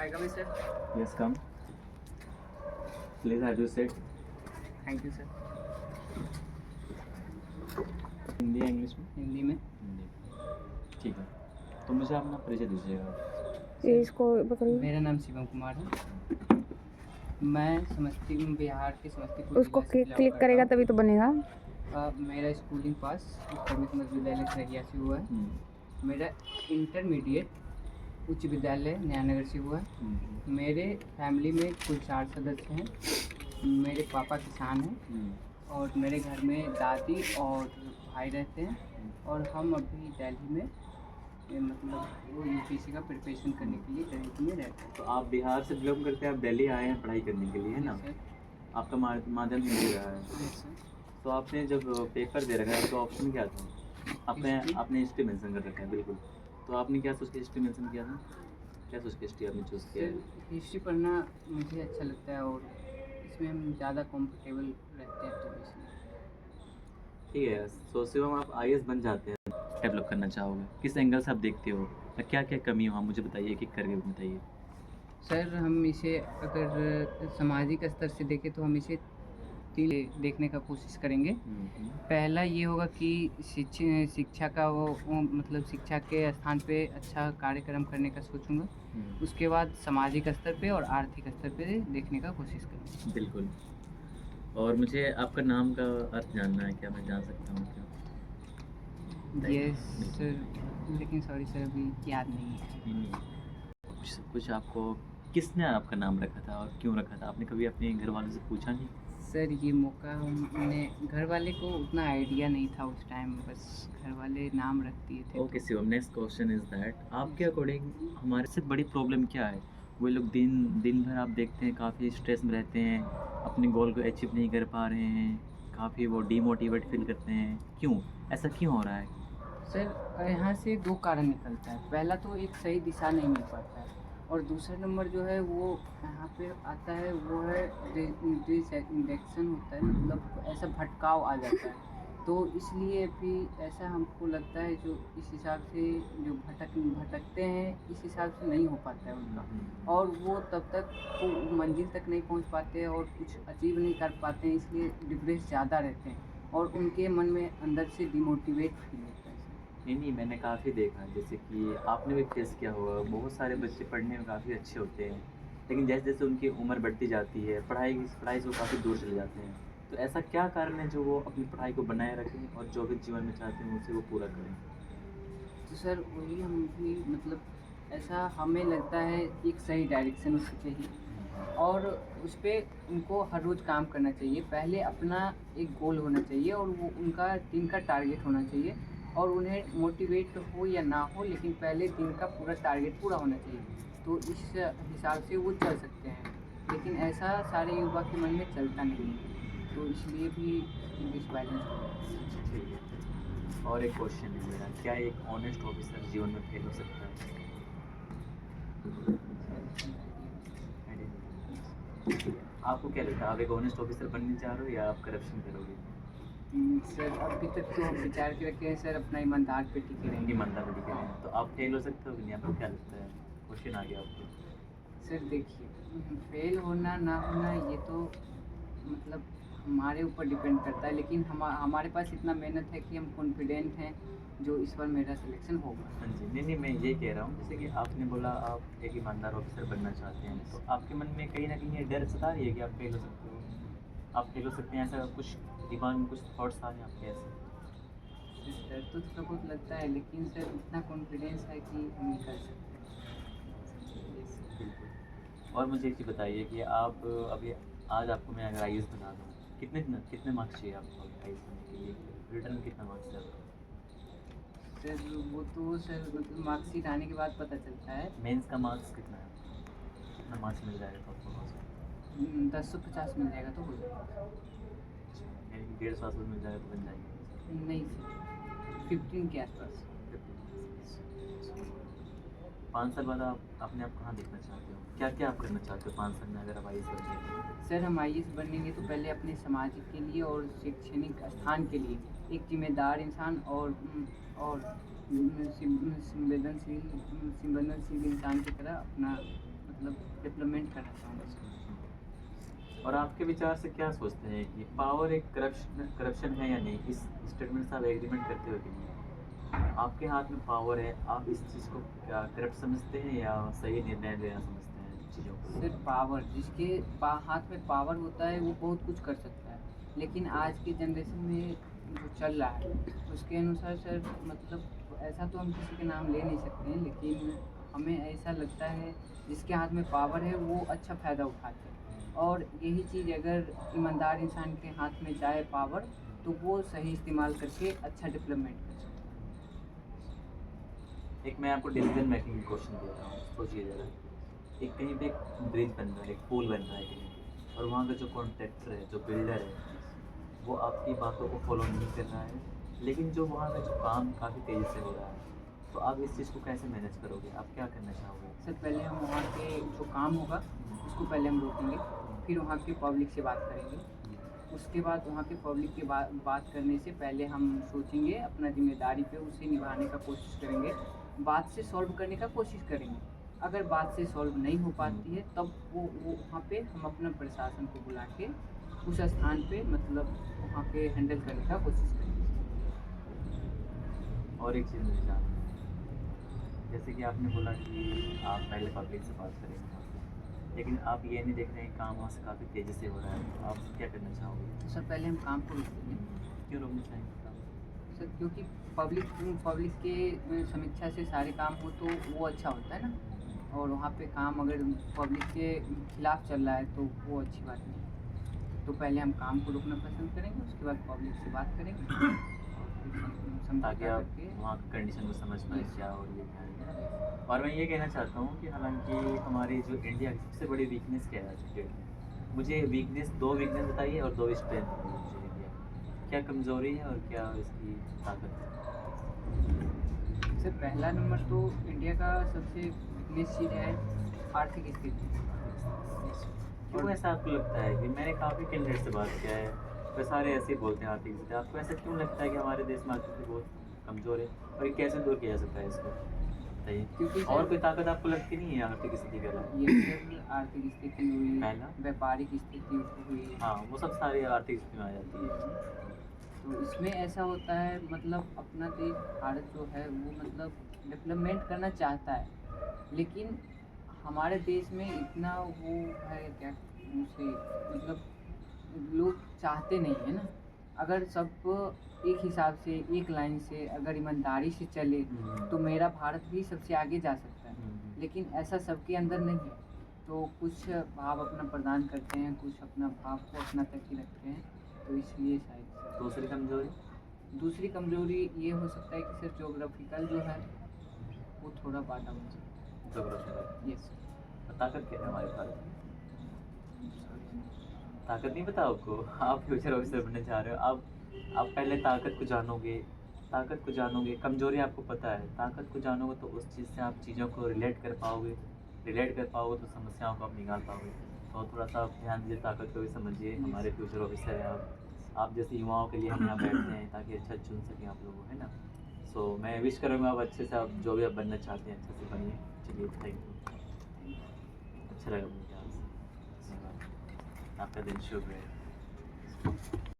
My coming, sir. Yes, come. Please have you sit. Thank you, sir. Hindi या English में? हिंदी में। हिंदी। ठीक है, तो मुझे अपना परिचय दीजिएगा। ये इसको पकड़िए। मेरा नाम शिवम कुमार है। मैं समस्तीपुर बिहार के समस्तीपुर उसको जिला से क्लिक belong करेगा करता तभी तो बनेगा। हूँ। मेरा स्कूलिंग पास प्राथमिक मध्य विद्यालय खरगिया से हुआ है। मेरा इंटरमीडिएट उच्च विद्यालय नयानगर से हुआ है। मेरे फैमिली में कुल 4 सदस्य हैं। मेरे पापा किसान हैं और मेरे घर में दादी और भाई रहते हैं और हम अभी दिल्ली में मतलब वो यूपीएससी का प्रिपरेशन करने के लिए दिल्ली में रहते हैं। तो आप बिहार से बिलोंग करते हैं, आप दिल्ली आए हैं पढ़ाई करने के लिए, है ना? सर। आपका माध्यम हिंदी रहा है। Yes sir. तो आपने जब पेपर दे रखा है तो ऑप्शन क्या था? आपने हिस्ट्री मेंशन कर रखा है, बिल्कुल। तो आपने क्या सोच के हिस्ट्री मेंशन किया था? क्या सोच के हिस्ट्री आपने चूज़ किया है? सर हिस्ट्री पढ़ना मुझे अच्छा लगता है और इसमें हम ज़्यादा कंफर्टेबल रहते हैं तो इसलिए। ठीक है, सो शिवम आप आईएएस बन जाते हैं, डेवलप करना चाहोगे, किस एंगल से आप देखते हो या क्या क्या कमी हो, मुझे बताइए, एक एक करके बताइए। सर हम इसे अगर सामाजिक स्तर से देखें तो हम इसे 3 देखने का कोशिश करेंगे। पहला ये होगा कि शिक्षा का वो मतलब शिक्षा के स्थान पे अच्छा कार्यक्रम करने का सोचूंगा। उसके बाद सामाजिक स्तर पे और आर्थिक स्तर पे देखने का कोशिश करेंगे। बिल्कुल। और मुझे आपका नाम का अर्थ जानना है, क्या मैं जान सकता हूँ क्या? यस सर, लेकिन सॉरी सर अभी याद नहीं है। कुछ आपको किसने आपका नाम रखा था और क्यों रखा था? आपने कभी अपने घर वालों से पूछा नहीं? सर ये मौका हमने घर वाले को उतना आइडिया नहीं था उस टाइम, बस घर वाले नाम रख दिए थे। Okay Shivam, next question is that आपके अकॉर्डिंग हमारे से बड़ी प्रॉब्लम क्या है? वो लोग दिन दिन भर आप देखते हैं काफ़ी स्ट्रेस में रहते हैं, अपने गोल को अचीव नहीं कर पा रहे हैं, काफ़ी वो डीमोटिवेट फील करते हैं, क्यों? ऐसा क्यों हो रहा है? सर यहाँ से 2 कारण निकलता है। पहला तो एक सही दिशा नहीं मिल पाता है और दूसरा नंबर जो है वो यहाँ पे आता है वो है डिसइंडेक्शन होता है, मतलब ऐसा भटकाव आ जाता है। तो इसलिए भी ऐसा हमको लगता है जो इस हिसाब से जो भटकते हैं इस हिसाब से नहीं हो पाता है उनका और वो तब तक वो मंजिल तक नहीं पहुँच पाते और कुछ अचीव नहीं कर पाते हैं, इसलिए डिप्रेस ज़्यादा रहते हैं और उनके मन में अंदर से डिमोटिवेट फील होता है। नहीं, मैंने काफ़ी देखा है, जैसे कि आपने भी फेस किया होगा, बहुत सारे बच्चे पढ़ने में काफ़ी अच्छे होते हैं, लेकिन जैसे-जैसे उनकी उम्र बढ़ती जाती है, पढ़ाई से वो काफ़ी दूर चले जाते हैं। तो ऐसा क्या कारण है जो वो अपनी पढ़ाई को बनाए रखें और जो भी जीवन में चाहते हैं उसे वो पूरा करें? तो सर वही हम भी मतलब ऐसा हमें लगता है एक सही डायरेक्शन उसकी चाहिए और उस पर उनको हर रोज़ काम करना चाहिए। पहले अपना एक गोल होना चाहिए और वो उनका दिन का टारगेट होना चाहिए और उन्हें मोटिवेट हो या ना हो लेकिन पहले दिन का पूरा टारगेट पूरा होना चाहिए। तो इस हिसाब से वो चल सकते हैं, लेकिन ऐसा सारे युवा के मन में चलता नहीं है, तो इसलिए भी इंग्लिश बैलेंस। ठीक है। और एक क्वेश्चन है मेरा, क्या एक ऑनेस्ट ऑफिसर जीवन में फेल हो सकता है? आपको क्या लगता है, आप एक ऑनेस्ट ऑफिसर बनने जा रहे हो या आप करप्शन करोगे? सर अभी तक तो हम विचार के रखे हैं सर अपना ईमानदार पे टिके रहेंगे। ईमानदार पे टिके रहें, तो आप फेल हो सकते हो कि नहीं, आपको क्या लगता है? क्वेश्चन आ गया आपको। सर देखिए फेल होना ना होना ये तो मतलब हमारे ऊपर डिपेंड करता है, लेकिन हमारे पास इतना मेहनत है कि हम कॉन्फिडेंट हैं जो इस बार मेरा सिलेक्शन होगा। हाँ जी, नहीं, मैं ये कह रहा हूँ, जैसे कि आपने बोला आप एक ईमानदार ऑफिसर बनना चाहते हैं, तो आपके मन में कहीं न कहीं ये डर सता रही है कि आप फेल हो सकते हो? आप फेल हो सकते हैं, ऐसा कुछ दिमाग में कुछ थॉट्स आ रहे हैं आपके ऐसे? डर तो थोड़ा बहुत लगता है लेकिन सर इतना कॉन्फिडेंस है कि हम कर सकते हैं। बिल्कुल। और मुझे एक चीज़ बताइए कि आप अभी आज आपको मैं अगर आईएएस बना दूँ, कितने मार्क्स चाहिए आपको आईएएस बनने के लिए? रिटर्न में कितना मार्क्स है आपका? सर वो तो सर मतलब मार्कशीट आने के बाद पता चलता है। मेंस का मार्क्स कितना है आपका? कितना मार्क्स मिल जाएगा तो आपको पास? 1050 मिल जाएगा तो हो जाएगा। अच्छा, यानी कि 150 मिल जाएगा तो बन जाएगा? नहीं सर 15 के आसपास। 5 साल बाद आप अपने आप कहाँ देखना चाहते हो? क्या-क्या आप करना चाहते हो 5 साल में अगर आप आईएएस बन गए तो? सर हम आईएएस बनेंगे तो पहले अपने समाज के लिए और शैक्षणिक स्थान के लिए एक जिम्मेदार इंसान और संवेदनशील इंसान की तरह अपना मतलब डेवलपमेंट करना चाहूँगा इसको। और आपके विचार से क्या सोचते हैं कि पावर एक करप्शन है या नहीं? इस स्टेटमेंट से आप एग्रीमेंट करते हो कि नहीं? आपके हाथ में पावर है, आप इस चीज़ को क्या करप्ट समझते हैं या सही निर्णय लेना समझते हैं चीज़ों को? सिर्फ पावर, जिसके हाथ में पावर होता है वो बहुत कुछ कर सकता है, लेकिन आज की जनरेशन में जो चल रहा है उसके अनुसार सर मतलब ऐसा तो हम किसी के नाम ले नहीं सकते हैं, लेकिन हमें ऐसा लगता है जिसके हाथ में पावर है वो अच्छा फ़ायदा उठाते हैं, और यही चीज़ अगर ईमानदार इंसान के हाथ में जाए पावर, तो वो सही इस्तेमाल करके अच्छा डेवलपमेंट कर सकता है। एक मैं आपको डिसीजन मेकिंग क्वेश्चन दे रहा हूँ, सोचिए ज़रा। एक कहीं पे एक ब्रिज बन रहा है, एक पुल बन रहा है कहीं पे, और वहाँ का जो कॉन्ट्रैक्टर है, जो बिल्डर है, वो आपकी बातों को फॉलो नहीं कर रहा है, लेकिन जो वहाँ का जो काम काफ़ी तेज़ी से हो रहा है, तो आप इस चीज़ को कैसे मैनेज करोगे? आप क्या करना चाहोगे? सर पहले हम वहाँ के जो काम होगा उसको पहले हम रोकेंगे, फिर वहाँ के पब्लिक से बात करेंगे। उसके बाद वहाँ के पब्लिक के बात करने से पहले हम सोचेंगे, अपना ज़िम्मेदारी पे उसे निभाने का कोशिश करेंगे, बात से सॉल्व करने का कोशिश करेंगे। अगर बात से सॉल्व नहीं हो पाती है तब वो वहाँ पे हम अपना प्रशासन को बुला के उस स्थान पे मतलब वहाँ पे हैंडल करने का कोशिश करेंगे। और एक चीज़ मुझे जानना है, जैसे कि आपने बोला कि आप पहले पब्लिक से बात करेंगे वहाँ पे, लेकिन आप ये नहीं देख रहे हैं काम वहाँ से काफ़ी तेज़ी से हो रहा है, तो आप क्या करना चाहोगे? सर पहले हम काम को रोक देंगे। क्यों रोकना चाहेंगे काम? सर क्योंकि पब्लिक के समीक्षा से सारे काम हो तो वो अच्छा होता है ना, और वहाँ पे काम अगर पब्लिक के खिलाफ चल रहा है तो वो अच्छी बात नहीं है। तो पहले हम काम को रोकना पसंद करेंगे, उसके बाद पब्लिक से बात करेंगे और फिर ताकि समझौता आप करके। वहाँ की कंडीशन को समझ पाएँ यस। क्या हो रही है, क्या नहीं है। और मैं ये कहना चाहता हूँ कि हालाँकि हमारी जो इंडिया की सबसे बड़ी वीकनेस क्या है आज की डेट में? मुझे वीकनेस 2 वीकनेस बताइए और 2 स्ट्रेंथ बताइए मुझे इंडिया की। क्या कमज़ोरी है और क्या इसकी ताकत है? सर पहला नंबर तो इंडिया का सबसे वीकनेस चीज़ है आर्थिक स्थिति। आर्थिक स्थिति। यस। क्यों और ऐसा आपको लगता है कि मैंने काफ़ी कैंडिडेट से बात किया है, वे सारे ऐसे ही बोलते हैं आर्थिक स्थिति। आपको ऐसा क्यों लगता है कि हमारे देश में आर्थिक स्थिति बहुत कमज़ोर है और ये कैसे दूर किया जा सकता है इसको? बताइए। क्योंकि और सर कोई ताकत आपको लगती नहीं है आर्थिक स्थिति के अलावा? ये सर आर्थिक स्थिति हुई, पहला? व्यापारिक स्थिति हुई। हाँ, वो सब सारी आर्थिक स्थिति में आ जाती है। तो इसमें ऐसा होता है मतलब अपना देश भारत जो है वो मतलब डेवलपमेंट करना चाहता है, लेकिन हमारे देश में इतना वो है क्या उसे मतलब लोग चाहते नहीं है ना। अगर सब एक हिसाब से एक लाइन से अगर ईमानदारी से चले तो मेरा भारत भी सबसे आगे जा सकता है, लेकिन ऐसा सबके अंदर नहीं है। तो कुछ भाव अपना प्रदान करते हैं, कुछ अपना भाव को अपना तक ही रखते हैं, तो इसलिए शायद। दूसरी कमज़ोरी? दूसरी कमज़ोरी ये हो सकता है कि सिर्फ ज्योग्राफिकल जो है वो थोड़ा बाधा बन सकता जोग्राफी। है। यस। और ताकत क्या है हमारे भारत की? ताकत नहीं पता आपको? आप फ्यूचर ऑफिसर बनने जा रहे हो। आप पहले ताकत को जानोगे, कमज़ोरी आपको पता है, ताकत को जानोगे तो उस चीज़ से आप चीज़ों को रिलेट कर पाओगे तो समस्याओं को आप निकाल पाओगे। तो थोड़ा-सा आप ध्यान दीजिए, ताकत को भी समझिए, हमारे फ्यूचर ऑफिसर हैं आप। आप जैसे युवाओं के लिए हम यहाँ बैठते हैं ताकि अच्छा चुन सकें आप लोगों को, है ना? सो मैं विश करूँगा आप अच्छे से, आप जो भी आप बनना चाहते हैं अच्छे से बनिए। चलिए, थैंक यू। अच्छा लगा मुझे आपसे। धन्यवाद। आपका दिन शुभ रहे।